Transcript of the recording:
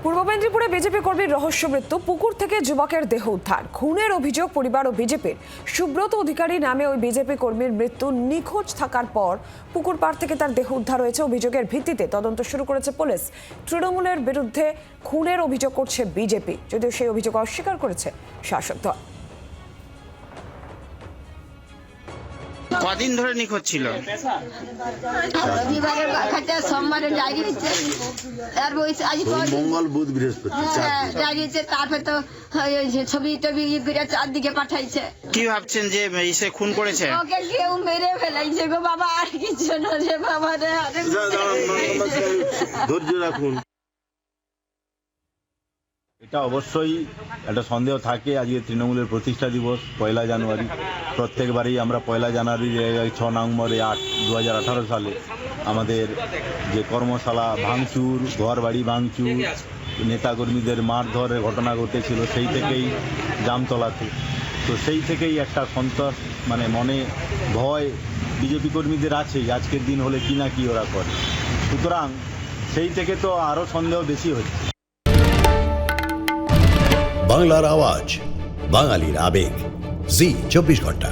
পূর্ব মেদিনীপুরে বিজেপি কর্মীর রহস্য মৃত্যু, পুকুর থেকে যুবকের দেহ উদ্ধার। খুনের অভিযোগ পরিবার ও বিজেপির। সুব্রত অধিকারী নামে ওই বিজেপি কর্মীর মৃত্যু নিখোঁজ থাকার পর পুকুর পাড় থেকে তার দেহ উদ্ধার হয়েছে। অভিযোগের ভিত্তিতে তদন্ত শুরু করেছে পুলিশ। তৃণমূলের বিরুদ্ধে খুনের অভিযোগ করছে বিজেপি, যদিও সেই অভিযোগ অস্বীকার করেছে শাসক দল। কদিন ধরে নিখোঁজ ছিল? রবিবারের খাতা সোমবারে ডায়েরি হচ্ছে, মঙ্গল বুধ বৃহস্পতি ডায়েরি হচ্ছে। তারপরে তো ছবি টবি ঘুরে চারদিকে পাঠাইছে। কি ভাবছেন যে সে খুন করেছে? ওকে কেউ মেরে ফেলাইছে গো বাবা, আর কিছু না রে বাবা রে। ধৈর্য রাখুন। এটা অবশ্যই একটা সন্দেহ থাকে। আজকে তৃণমূলের প্রতিষ্ঠা দিবস 1 জানুয়ারি। প্রত্যেকবারই আমরা 1 জানুয়ারি 6 নভেম্বর 2018 সালে আমাদের যে কর্মশালা ভাঙচুর, ঘর বাড়ি ভাঙচুর, নেতাকর্মীদের মারধরের ঘটনা ঘটেছিল, সেই থেকেই জামতলাতে। তো সেই থেকেই একটা সন্তোষ, মনে ভয় বিজেপি কর্মীদের আছেই, আজকের দিন হলে কি না কি ওরা করে। সুতরাং সেই থেকে তো আরও সন্দেহ বেশি হচ্ছে। বাংলার আওয়াজ, বাঙালির আবেগ, জি 24 ঘন্টা।